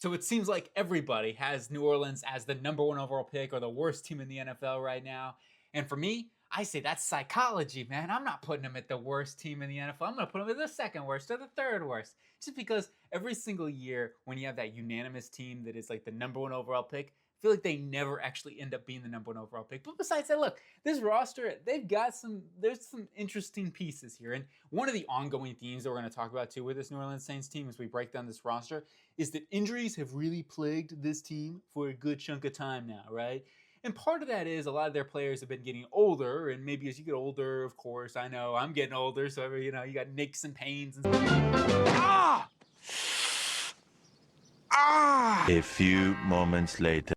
So it seems like everybody has New Orleans as the number one overall pick or the worst team in the NFL right now. And for me, I say that's psychology, man. I'm not putting them at the worst team in the NFL. I'm going to put them at the second worst or the third worst. Just because every single year when you have that unanimous team that is like the number one overall pick, I feel like they never actually end up being the number one overall pick. But besides that, look, this roster, there's some interesting pieces here. And one of the ongoing themes that we're going to talk about too with this New Orleans Saints team as we break down this roster is that injuries have really plagued this team for a good chunk of time now, right? And part of that is a lot of their players have been getting older, and maybe as you get older, of course, I know I'm getting older, so you got nicks and pains and Ah! Ah! A few moments later.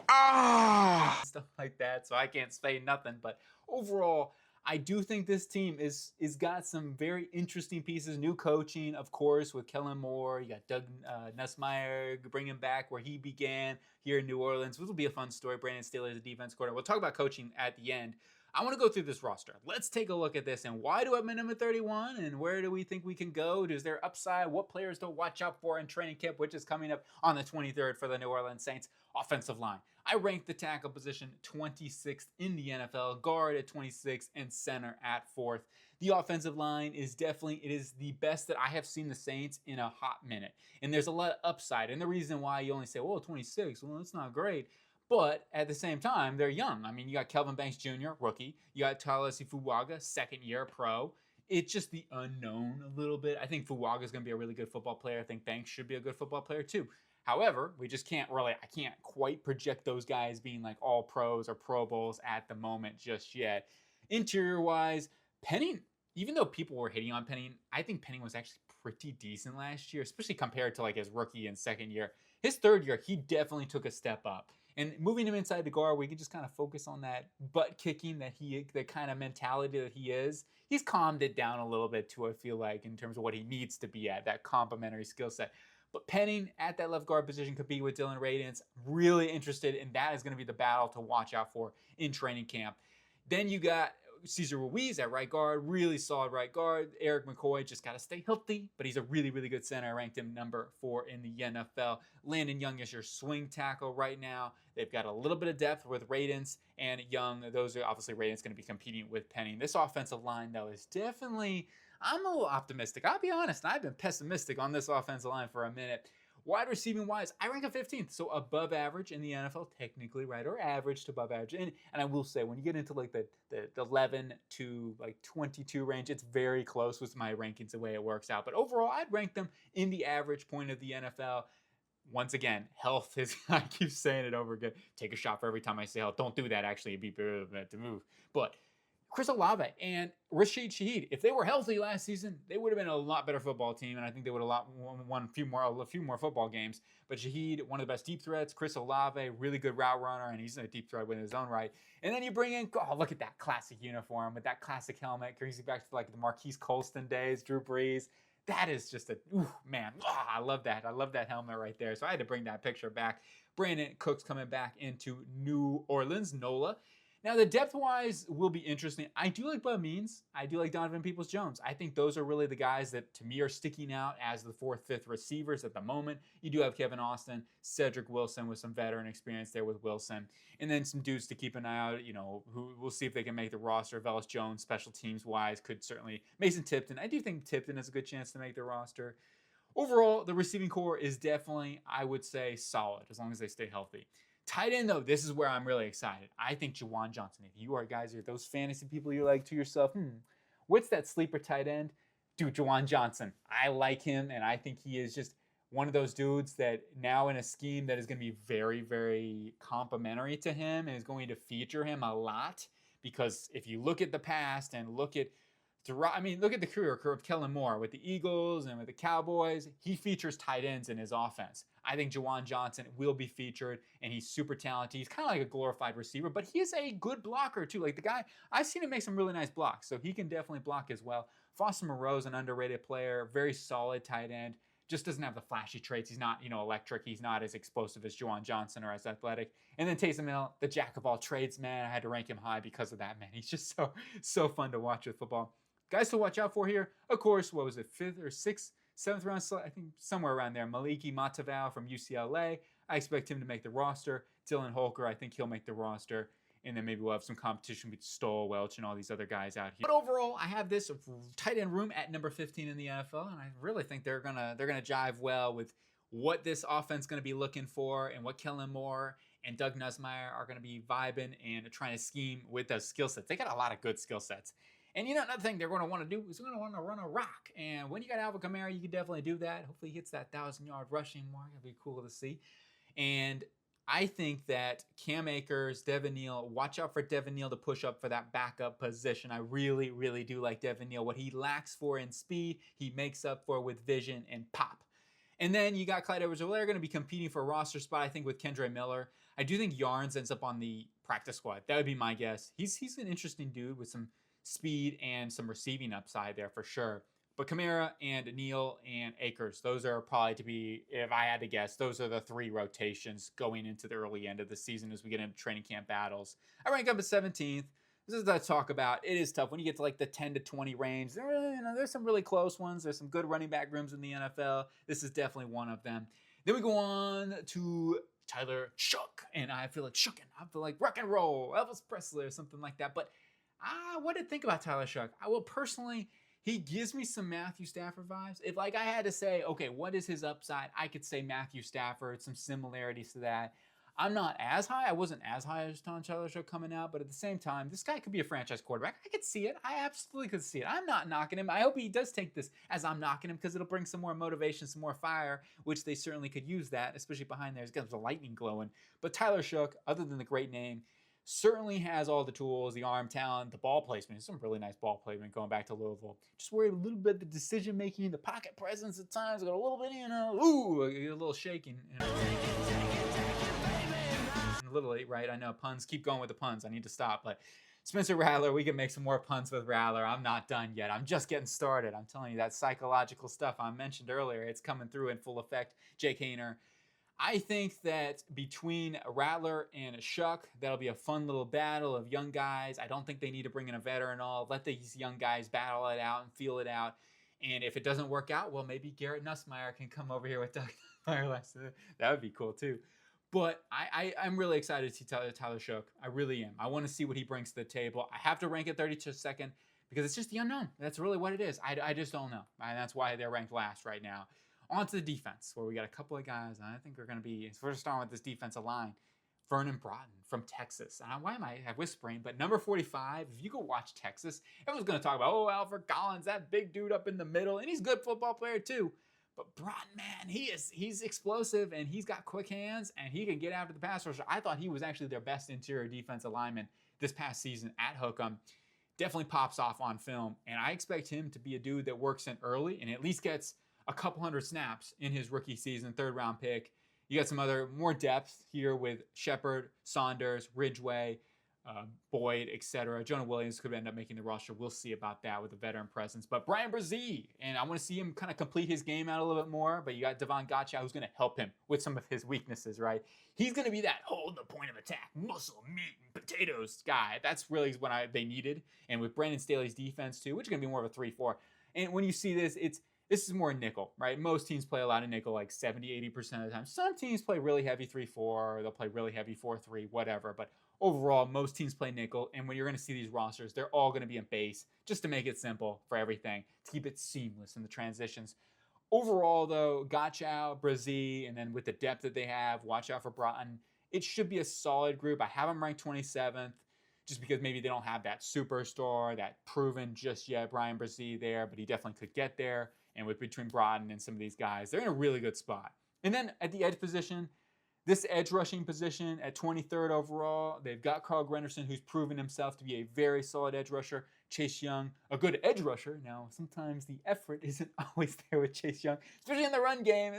Ah! stuff like that. So I can't say nothing. But overall, I do think this team is got some very interesting pieces. New coaching, of course, with Kellen Moore. You got Doug Nussmeier, bring him back where he began here in New Orleans. This will be a fun story. Brandon Staley is a defense coordinator. We'll talk about coaching at the end. I want to go through this roster. Let's take a look at this. And why do I have number 31? And where do we think we can go? Is there upside? What players to watch out for in training camp, which is coming up on the 23rd for the New Orleans Saints? Offensive line. I ranked the tackle position 26th in the NFL, guard at 26th, and center at 4th. The offensive line is definitely, it is the best that I have seen the Saints in a hot minute. And there's a lot of upside. And the reason why you only say, well, 26, well, that's not great. But at the same time, they're young. I mean, you got Kelvin Banks Jr., rookie. You got Talesi Fuaga, second-year pro. It's just the unknown a little bit. I think Fuaga is going to be a really good football player. I think Banks should be a good football player too. However, we just can't really, I can't quite project those guys being like all pros or Pro Bowls at the moment just yet. Interior-wise, Penning, even though people were hating on Penning, I think Penning was actually pretty decent last year, especially compared to like his rookie and second year. His third year, he definitely took a step up. And moving him inside the guard, we can just kind of focus on that butt kicking the kind of mentality that he is. He's calmed it down a little bit too, I feel like, in terms of what he needs to be at, that complementary skill set. But Penning at that left guard position could be with Dylan Radins. Really interested, and that is going to be the battle to watch out for in training camp. Then you got Cesar Ruiz at right guard, really solid right guard. Eric McCoy just got to stay healthy, but he's a really, really good center. I ranked him number 4 in the NFL. Landon Young is your swing tackle right now. They've got a little bit of depth with Radins and Young. Those are obviously Radins going to be competing with Penning. This offensive line, though, is definitely, I'm a little optimistic. I'll be honest, I've been pessimistic on this offensive line for a minute. Wide receiving wise, I rank him 15th, so above average in the NFL, technically, right, or average to above average. And I will say, when you get into like the 11 to like 22 range, it's very close with my rankings the way it works out. But overall, I'd rank them in the average point of the NFL. Once again, health is, I keep saying it over again. Take a shot for every time I say health. Don't do that, actually. It'd be bad to move. But Chris Olave and Rashid Shaheed, if they were healthy last season, they would have been a lot better football team, and I think they would have won a few more football games. But Shaheed, one of the best deep threats. Chris Olave, really good route runner, and he's a deep threat in his own right. And then you bring in, oh, look at that classic uniform with that classic helmet. Brings you back to like the Marquise Colston days, Drew Brees. That is just man, I love that. I love that helmet right there. So I had to bring that picture back. Brandon Cooks coming back into New Orleans, NOLA. Now, the depth-wise will be interesting. I do like Bud Means. I do like Donovan Peoples-Jones. I think those are really the guys that, to me, are sticking out as the 4th, 5th receivers at the moment. You do have Kevin Austin, Cedric Wilson with some veteran experience there with Wilson. And then some dudes to keep an eye out, who we'll see if they can make the roster. Velus Jones, special teams-wise, could certainly. Mason Tipton. I do think Tipton has a good chance to make the roster. Overall, the receiving core is definitely, I would say, solid, as long as they stay healthy. Tight end, though, this is where I'm really excited. I think Juwan Johnson, if you are guys, are those fantasy people, you're like to yourself, what's that sleeper tight end? Dude, Juwan Johnson. I like him, and I think he is just one of those dudes that now in a scheme that is going to be very, very complimentary to him and is going to feature him a lot. Because if you look at the past and look at the career of Kellen Moore with the Eagles and with the Cowboys. He features tight ends in his offense. I think Juwan Johnson will be featured, and he's super talented. He's kind of like a glorified receiver, but he's a good blocker too. Like the guy, I've seen him make some really nice blocks, so he can definitely block as well. Foster Moreau's an underrated player, very solid tight end. Just doesn't have the flashy traits. He's not, electric. He's not as explosive as Juwan Johnson or as athletic. And then Taysom Hill, the jack of all trades, man. I had to rank him high because of that, man. He's just so fun to watch with football. Guys to watch out for here, of course, what was it, 5th or 6th 7th round, I think somewhere around there. Maliki Matavao from UCLA. I expect him to make the roster. Dylan Holker, I think he'll make the roster. And then maybe we'll have some competition with Stoll, Welch, and all these other guys out here. But overall, I have this tight end room at number 15 in the NFL, and I really think they're gonna jive well with what this offense is going to be looking for and what Kellen Moore and Doug Nussmeier are going to be vibing and trying to scheme with those skill sets. They got a lot of good skill sets. And another thing they're going to want to do is they're going to want to run a rock. And when you got Alvin Kamara, you can definitely do that. Hopefully he hits that 1,000-yard rushing mark. It'll be cool to see. And I think that Cam Akers, Devin Neal, watch out for Devin Neal to push up for that backup position. I really, really do like Devin Neal. What he lacks for in speed, he makes up for with vision and pop. And then you got Clyde Edwards-Helaire going to be competing for a roster spot, I think, with Kendre Miller. I do think Yarns ends up on the practice squad. That would be my guess. He's an interesting dude with some speed and some receiving upside there for sure. But Kamara and Neal and Akers, those are probably to be, if I had to guess, those are the 3 rotations going into the early end of the season as we get into training camp battles. I rank up at 17th. This is what I talk about. It is tough when you get to like the 10 to 20 range. There's some really close ones. There's some good running back rooms in the NFL. This is definitely one of them. Then we go on to Tyler Shook, and I feel like shookin'. I feel like rock and roll, Elvis Presley or something like that. But what did I think about Tyler Shook? Personally, he gives me some Matthew Stafford vibes. If like I had to say, okay, what is his upside? I could say Matthew Stafford, some similarities to that. I'm not as high. I wasn't as high as Tyler Shook coming out, but at the same time, this guy could be a franchise quarterback. I could see it. I absolutely could see it. I'm not knocking him. I hope he does take this as I'm knocking him because it'll bring some more motivation, some more fire, which they certainly could use that, especially behind there. He's got the lightning glowing. But Tyler Shook, other than the great name, certainly has all the tools, the arm talent, the ball placement. Some really nice ball placement going back to Louisville. Just worried a little bit the decision making, the pocket presence at times got a little bit, a little shaking. Literally, right? I know puns. Keep going with the puns. I need to stop. But Spencer Rattler, we can make some more puns with Rattler. I'm not done yet. I'm just getting started. I'm telling you, that psychological stuff I mentioned earlier, it's coming through in full effect. Jake Hayner. I think that between Rattler and Shook, that'll be a fun little battle of young guys. I don't think they need to bring in a veteran at all. Let these young guys battle it out and feel it out. And if it doesn't work out, well, maybe Garrett Nussmeier can come over here with Doug Nussmeier. That would be cool, too. But I'm really excited to see Tyler Shook. I really am. I want to see what he brings to the table. I have to rank it 32nd because it's just the unknown. That's really what it is. I just don't know. And that's why they're ranked last right now. On to the defense, where we got a couple of guys, and I think we're going to be, we're starting with this defensive line. Vernon Broughton from Texas. And why am I whispering? But number 45, if you go watch Texas, everyone's going to talk about, Alfred Collins, that big dude up in the middle. And he's a good football player, too. But Broughton, man, he's explosive, and he's got quick hands, and he can get after the pass rusher. I thought he was actually their best interior defensive lineman this past season at Hookham. Definitely pops off on film, and I expect him to be a dude that works in early and at least gets a couple hundred snaps in his rookie season, 3rd-round pick. You got some other more depth here with Shepard, Saunders, Ridgeway, Boyd, etc. Jonah Williams could end up making the roster. We'll see about that with a veteran presence. But Brian Brzee, and I want to see him kind of complete his game out a little bit more. But you got Devon Gotcha, who's going to help him with some of his weaknesses, right? He's going to be that hold the point of attack, muscle, meat, and potatoes guy. That's really what they needed. And with Brandon Staley's defense too, which is going to be more of a 3-4. And when you see this, this is more nickel, right? Most teams play a lot of nickel, like 70-80% of the time. Some teams play really heavy 3-4, or they'll play really heavy 4-3, whatever. But overall, most teams play nickel, and when you're going to see these rosters, they're all going to be in base, just to make it simple for everything, to keep it seamless in the transitions. Overall, though, Gotcha, Brzee, and then with the depth that they have, watch out for Broughton. It should be a solid group. I have them ranked 27th, just because maybe they don't have that superstar, that proven just yet Brian Brzee there, but he definitely could get there. And with between Broughton and some of these guys, they're in a really good spot. And then at the edge position, this edge rushing position at 23rd overall, they've got Carl Grenderson, who's proven himself to be a very solid edge rusher. Chase Young, a good edge rusher. Now, sometimes the effort isn't always there with Chase Young, especially in the run game.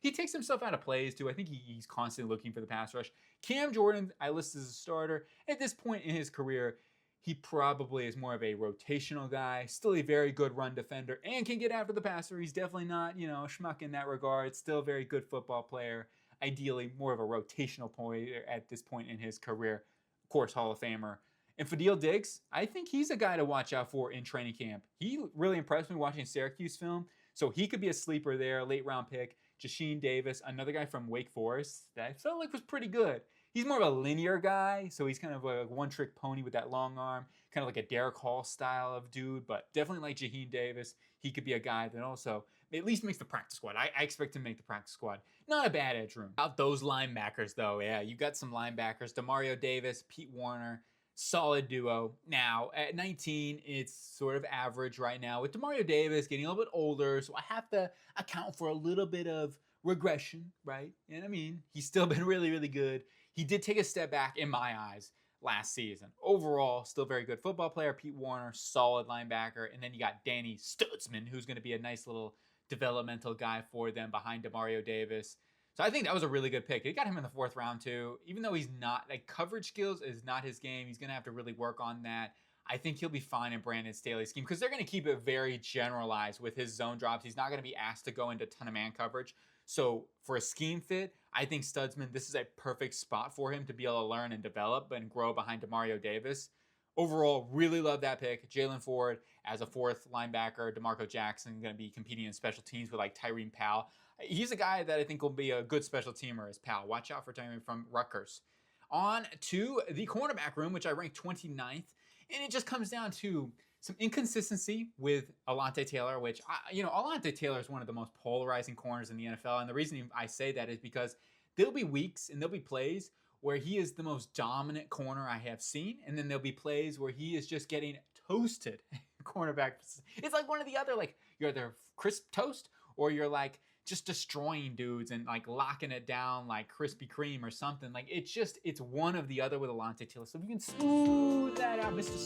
He takes himself out of plays, too. I think he's constantly looking for the pass rush. Cam Jordan, I list as a starter. At this point in his career, he probably is more of a rotational guy, still a very good run defender, and can get after the passer. He's definitely not, a schmuck in that regard. Still a very good football player. Ideally, more of a rotational player at this point in his career. Of course, Hall of Famer. And Fadil Diggs, I think he's a guy to watch out for in training camp. He really impressed me watching Syracuse film. So he could be a sleeper there, late round pick. Jasheen Davis, another guy from Wake Forest that I felt like was pretty good. He's more of a linear guy, so he's kind of a one-trick pony with that long arm, kind of like a Derek Hall style of dude, but definitely like Jaheen Davis. He could be a guy that also at least makes the practice squad. I expect him to make the practice squad. Not a bad edge room. About those linebackers, though, yeah, you got some linebackers. Demario Davis, Pete Warner, solid duo. Now, at 19, it's sort of average right now. With Demario Davis getting a little bit older, so I have to account for a little bit of regression, right? And I mean, he's still been really, really good. He did take a step back in my eyes last season. Overall, still very good football player. Pete Warner, solid linebacker. And then you got Danny Stutzman, who's going to be a nice little developmental guy for them behind Demario Davis. So I think that was a really good pick. They got him in the 4th round too. Even though he's not, like, coverage skills is not his game. He's going to have to really work on that. I think he'll be fine in Brandon Staley's scheme because they're going to keep it very generalized with his zone drops. He's not going to be asked to go into a ton of man coverage. So for a scheme fit, I think Stutzman, this is a perfect spot for him to be able to learn and develop and grow behind Demario Davis. Overall, really love that pick. Jalen Ford as a 4th linebacker. DeMarco Jackson going to be competing in special teams with like Tyreen Powell. He's a guy that I think will be a good special teamer as Powell. Watch out for Tyreen from Rutgers. On to the cornerback room, which I ranked 29th. And it just comes down to some inconsistency with Alontae Taylor, which, Alontae Taylor is one of the most polarizing corners in the NFL. And the reason I say that is because there'll be weeks and there'll be plays where he is the most dominant corner I have seen. And then there'll be plays where he is just getting toasted. Cornerback. It's like one or the other. Like, you're either crisp toast or you're like just destroying dudes and like locking it down like Krispy Kreme or something. Like, it's one of the other with Alontae Taylor. So if you can smooth that out, Mr.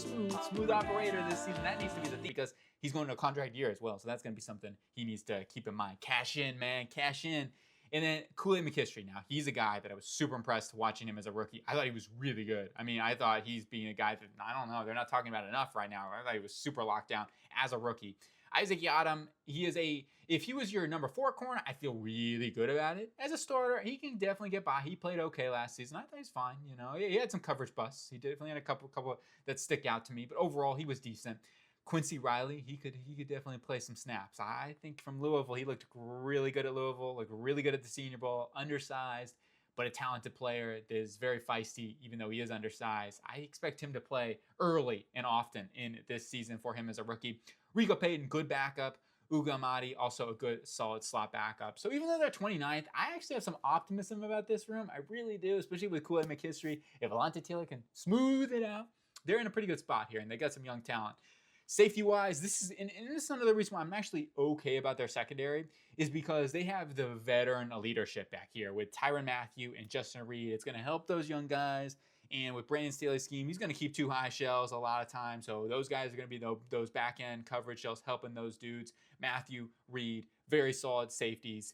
Smooth operator this season, that needs to be the thing because he's going to a contract year as well. So that's going to be something he needs to keep in mind. Cash in, man, cash in. And then Kool-Aid McKinstry. Now, he's a guy that I was super impressed watching him as a rookie. I thought he was really good. I mean, I thought he's being a guy that, I don't know, they're not talking about enough right now. I thought he was super locked down as a rookie. Isaac Yiadom, if he was your number 4 corner, I feel really good about it. As a starter, he can definitely get by. He played okay last season. I thought he's fine. He had some coverage busts. He definitely had a couple that stick out to me, but overall, he was decent. Quincy Riley, he could definitely play some snaps. I think from Louisville, he looked really good at Louisville, looked really good at the Senior Bowl, undersized, but a talented player that is very feisty, even though he is undersized. I expect him to play early and often in this season for him as a rookie. Rico Payton, good backup. Uga Amadi, also a good, solid slot backup. So even though they're 29th, I actually have some optimism about this room. I really do, especially with Kool-Aid McKinstry. If Alontae Taylor can smooth it out, they're in a pretty good spot here, and they got some young talent. Safety-wise, this is another reason why I'm actually okay about their secondary is because they have the veteran leadership back here with Tyrann Mathieu and Justin Reed. It's going to help those young guys. And with Brandon Staley's scheme, he's going to keep 2 high shells a lot of times. So those guys are going to be those back-end coverage shells helping those dudes. Mathieu, Reed, very solid safeties.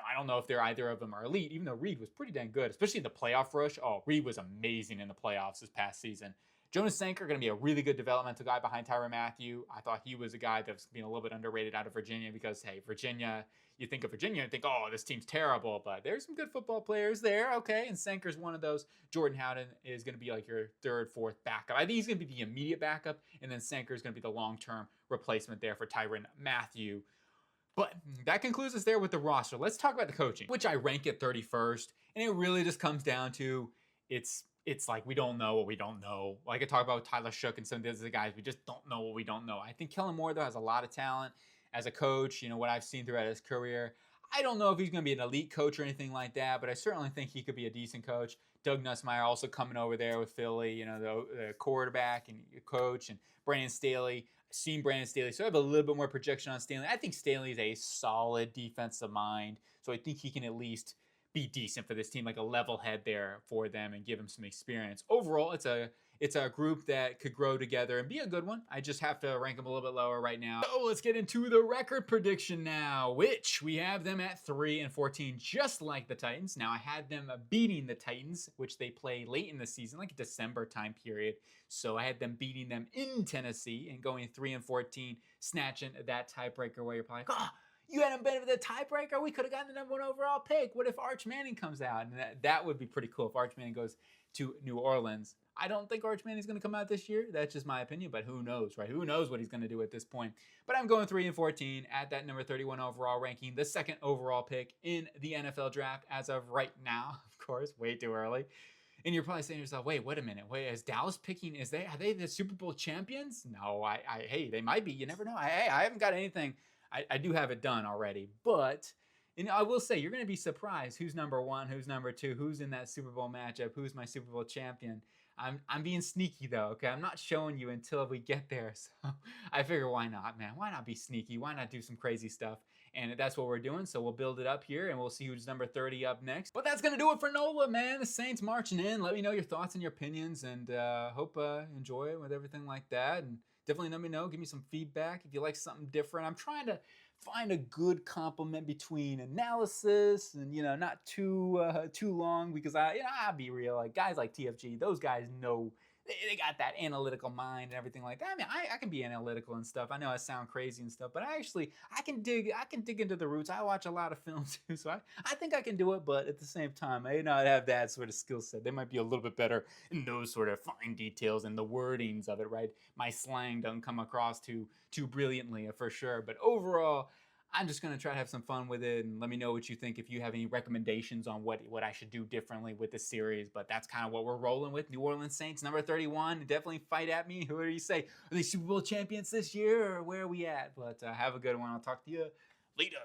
I don't know if either of them are elite, even though Reed was pretty dang good, especially in the playoff rush. Oh, Reed was amazing in the playoffs this past season. Jonas Sanker going to be a really good developmental guy behind Tyrann Mathieu. I thought he was a guy that's being a little bit underrated out of Virginia because, hey, Virginia, you think of Virginia and think, oh, this team's terrible, but there's some good football players there, okay? And Sanker's one of those. Jordan Howden is going to be like your 3rd, 4th backup. I think he's going to be the immediate backup, and then Sanker is going to be the long-term replacement there for Tyrann Mathieu. But that concludes us there with the roster. Let's talk about the coaching, which I rank at 31st, and it really just comes down to it's like we don't know what we don't know. Like I talk about Tyler Shook and some of the other guys, we just don't know what we don't know. I think Kellen Moore, though, has a lot of talent as a coach. What I've seen throughout his career. I don't know if he's going to be an elite coach or anything like that, but I certainly think he could be a decent coach. Doug Nussmeier also coming over there with Philly, the quarterback and coach, and Brandon Staley. I've seen Brandon Staley, so I have a little bit more projection on Staley. I think Staley is a solid defensive mind, so I think he can at least be decent for this team, like a level head there for them and give them some experience. Overall, it's a group that could grow together and be a good one. I just have to rank them a little bit lower right now. So let's get into the record prediction now, which we have them at 3-14, just like the Titans. Now, I had them beating the Titans, which they play late in the season, like a December time period. So I had them beating them in Tennessee and going 3-14, snatching that tiebreaker where you're probably like, You hadn't been the tiebreaker, we could have gotten the number 1 overall pick. What if Arch Manning comes out? And that would be pretty cool if Arch Manning goes to New Orleans. I don't think Arch Manning's going to come out this year. That's just my opinion, but who knows, right? Who knows what he's going to do at this point. But I'm going 3-14 at that number 31 overall ranking, the 2nd overall pick in the NFL draft as of right now. Of course, way too early. And you're probably saying to yourself, wait a minute. Wait, is Dallas picking, are they the Super Bowl champions? No, hey, they might be. You never know. I haven't got anything. I do have it done already. But, I will say, you're going to be surprised who's number 1, who's number 2, who's in that Super Bowl matchup, who's my Super Bowl champion. I'm being sneaky, though, okay? I'm not showing you until we get there. So I figure, why not, man? Why not be sneaky? Why not do some crazy stuff? And that's what we're doing. So we'll build it up here, and we'll see who's number 30 up next. But that's going to do it for NOLA, man. The Saints marching in. Let me know your thoughts and your opinions, and hope enjoy it with everything like that. And definitely let me know. Give me some feedback if you like something different. I'm trying to find a good complement between analysis and not too long, because I'll be real, like guys like TFG, those guys know they got that analytical mind and everything like that. I mean, I can be analytical and stuff. I know I sound crazy and stuff, but I can dig into the roots. I watch a lot of films too, so I think I can do it. But at the same time, I not have that sort of skill set. They might be a little bit better in those sort of fine details and the wordings of it, right? My slang doesn't come across too brilliantly, for sure. But overall, I'm just going to try to have some fun with it, and let me know what you think if you have any recommendations on what I should do differently with this series. But that's kind of what we're rolling with. New Orleans Saints, number 31. Definitely fight at me. Who do you say? Are they Super Bowl champions this year, or where are we at? But have a good one. I'll talk to you later.